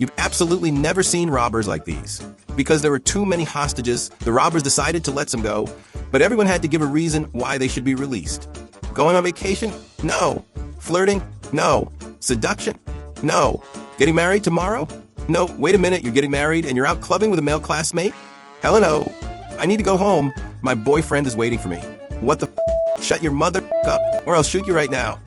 You've absolutely never seen robbers like these. Because there were too many hostages, the robbers decided to let some go, but everyone had to give a reason why they should be released. Going on vacation? No. Flirting? No. Seduction? No. Getting married tomorrow? No. Wait a minute, you're getting married and you're out clubbing with a male classmate? Hell no. I need to go home. My boyfriend is waiting for me. What the f? Shut your mother up, or I'll shoot you right now.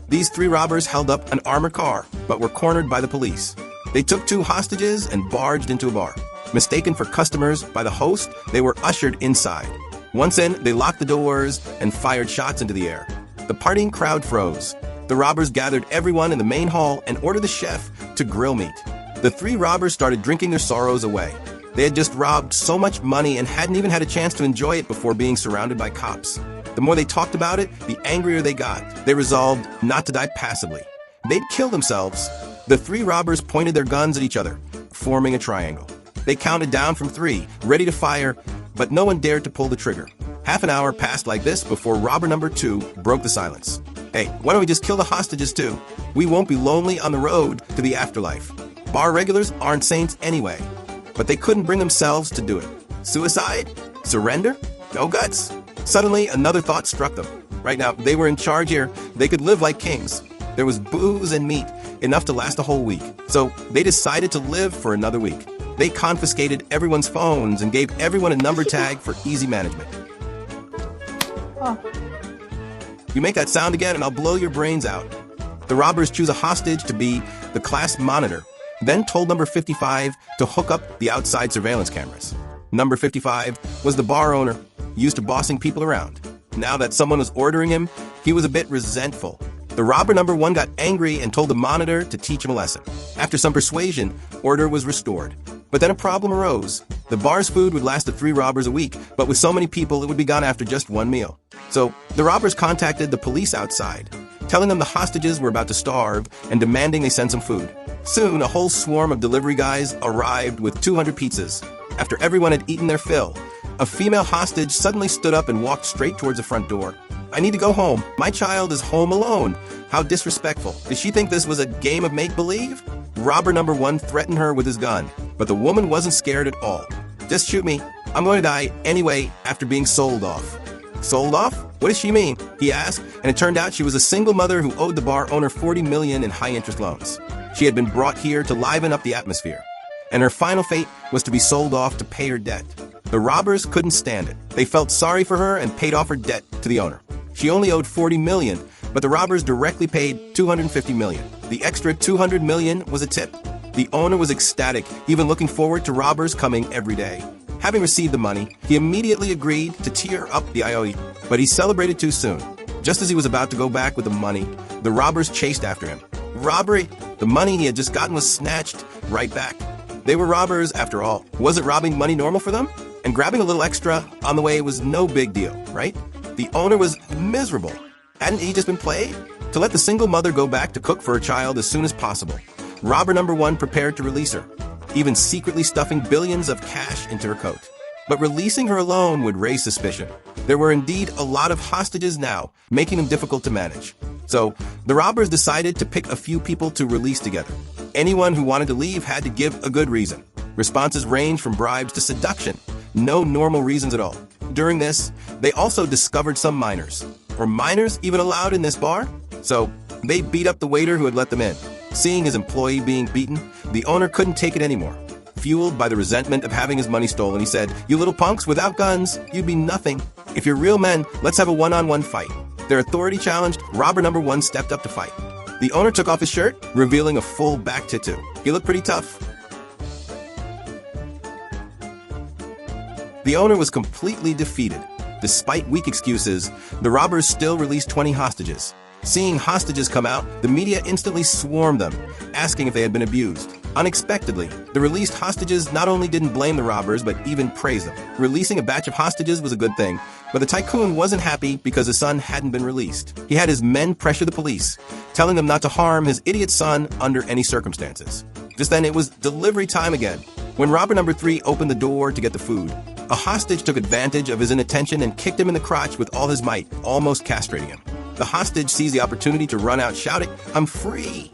These three robbers held up an armored car, but were cornered by the police. They took two hostages and barged into a bar. Mistaken for customers by the host, they were ushered inside. Once in, they locked the doors and fired shots into the air. The partying crowd froze. The robbers gathered everyone in the main hall and ordered the chef to grill meat. The three robbers started drinking their sorrows away. They had just robbed so much money and hadn't even had a chance to enjoy it before being surrounded by cops. The more they talked about it, the angrier they got. They resolved not to die passively. They'd kill themselves. The three robbers pointed their guns at each other, forming a triangle. They counted down from 3, ready to fire, but no one dared to pull the trigger. Half an hour passed like this before robber number 2 broke the silence. Hey, why don't we just kill the hostages too? We won't be lonely on the road to the afterlife. Bar regulars aren't saints anyway. But they couldn't bring themselves to do it. Suicide? Surrender? No guts? Suddenly, another thought struck them. Right now, they were in charge here. They could live like kings. There was booze and meat, enough to last a whole week. So they decided to live for another week. They confiscated everyone's phones and gave everyone a number tag for easy management. Oh. You make that sound again and I'll blow your brains out. The robbers choose a hostage to be the class monitor, then told number 55 to hook up the outside surveillance cameras. Number 55 was the bar owner, used to bossing people around. Now that someone was ordering him, he was a bit resentful. The robber number 1 got angry and told the monitor to teach him a lesson. After some persuasion, order was restored. But then a problem arose. The bar's food would last the 3 robbers a week, but with so many people, it would be gone after just 1 meal. So the robbers contacted the police outside, telling them the hostages were about to starve and demanding they send some food. Soon, a whole swarm of delivery guys arrived with 200 pizzas. After everyone had eaten their fill, a female hostage suddenly stood up and walked straight towards the front door. I need to go home. My child is home alone. How disrespectful. Did she think this was a game of make-believe? Robber number 1 threatened her with his gun, but the woman wasn't scared at all. Just shoot me. I'm going to die anyway after being sold off. Sold off? What does she mean? He asked, and it turned out she was a single mother who owed the bar owner $40 million in high-interest loans. She had been brought here to liven up the atmosphere, and her final fate was to be sold off to pay her debt. The robbers couldn't stand it. They felt sorry for her and paid off her debt to the owner. She only owed $40 million, but the robbers directly paid $250 million. The extra $200 million was a tip. The owner was ecstatic, even looking forward to robbers coming every day. Having received the money, he immediately agreed to tear up the IOE, but he celebrated too soon. Just as he was about to go back with the money, the robbers chased after him. Robbery! The money he had just gotten was snatched right back. They were robbers after all. Wasn't robbing money normal for them? And grabbing a little extra on the way was no big deal, right? The owner was miserable. Hadn't he just been played? To let the single mother go back to cook for her child as soon as possible, robber number 1 prepared to release her, even secretly stuffing billions of cash into her coat. But releasing her alone would raise suspicion. There were indeed a lot of hostages now, making them difficult to manage. So the robbers decided to pick a few people to release together. Anyone who wanted to leave had to give a good reason. Responses ranged from bribes to seduction. No normal reasons at all. During this, they also discovered some minors. Were minors even allowed in this bar? So they beat up the waiter who had let them in. Seeing his employee being beaten, the owner couldn't take it anymore. Fueled by the resentment of having his money stolen, he said, "You little punks, without guns, you'd be nothing. If you're real men, let's have a one-on-one fight." Their authority challenged, robber number 1 stepped up to fight. The owner took off his shirt, revealing a full back tattoo. He looked pretty tough. The owner was completely defeated. Despite weak excuses, the robbers still released 20 hostages. Seeing hostages come out, the media instantly swarmed them, asking if they had been abused. Unexpectedly, the released hostages not only didn't blame the robbers, but even praised them. Releasing a batch of hostages was a good thing, but the tycoon wasn't happy because his son hadn't been released. He had his men pressure the police, telling them not to harm his idiot son under any circumstances. Just then, it was delivery time again. When robber number 3 opened the door to get the food, a hostage took advantage of his inattention and kicked him in the crotch with all his might, almost castrating him. The hostage seized the opportunity to run out shouting, "I'm free!"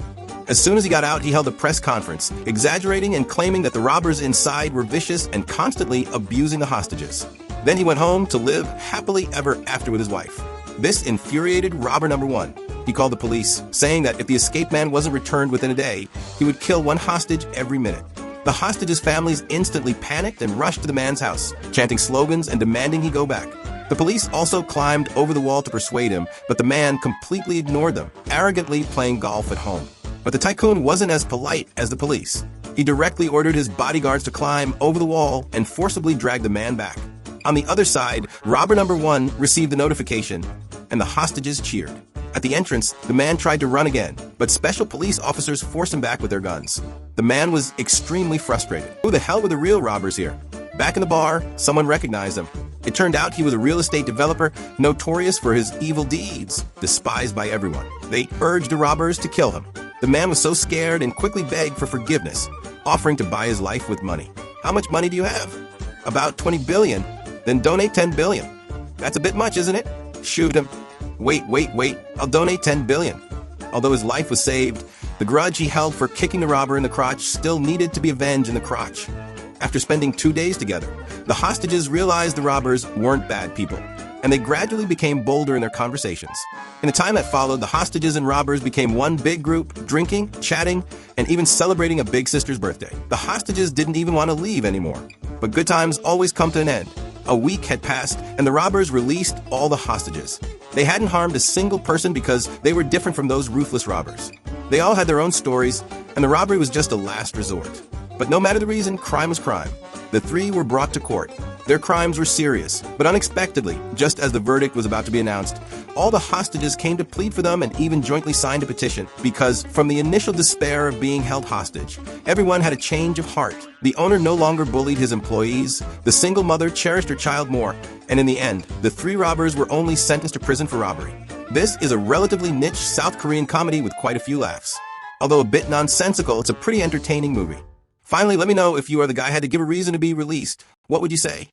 As soon as he got out, he held a press conference, exaggerating and claiming that the robbers inside were vicious and constantly abusing the hostages. Then he went home to live happily ever after with his wife. This infuriated robber number one. He called the police, saying that if the escaped man wasn't returned within a day, he would kill one hostage every minute. The hostages' families instantly panicked and rushed to the man's house, chanting slogans and demanding he go back. The police also climbed over the wall to persuade him, but the man completely ignored them, arrogantly playing golf at home. But the tycoon wasn't as polite as the police. He directly ordered his bodyguards to climb over the wall and forcibly drag the man back. On the other side, robber number one received the notification, and the hostages cheered. At the entrance, the man tried to run again, but special police officers forced him back with their guns. The man was extremely frustrated. Who the hell were the real robbers here? Back in the bar, someone recognized him. It turned out he was a real estate developer notorious for his evil deeds, despised by everyone. They urged the robbers to kill him. The man was so scared and quickly begged for forgiveness, offering to buy his life with money. How much money do you have? About 20 billion. Then donate 10 billion. That's a bit much, isn't it? Shoot him. Wait. I'll donate 10 billion. Although his life was saved, the grudge he held for kicking the robber in the crotch still needed to be avenged in the crotch. After spending 2 days together, the hostages realized the robbers weren't bad people, and they gradually became bolder in their conversations. In the time that followed, the hostages and robbers became one big group, drinking, chatting, and even celebrating a big sister's birthday. The hostages didn't even want to leave anymore. But good times always come to an end. A week had passed, and the robbers released all the hostages. They hadn't harmed a single person because they were different from those ruthless robbers. They all had their own stories, and the robbery was just a last resort. But no matter the reason, crime was crime. The three were brought to court. Their crimes were serious, but unexpectedly, just as the verdict was about to be announced, all the hostages came to plead for them and even jointly signed a petition because from the initial despair of being held hostage, everyone had a change of heart. The owner no longer bullied his employees, the single mother cherished her child more, and in the end, the three robbers were only sentenced to prison for robbery. This is a relatively niche South Korean comedy with quite a few laughs. Although a bit nonsensical, it's a pretty entertaining movie. Finally, let me know if you or the guy had to give a reason to be released. What would you say?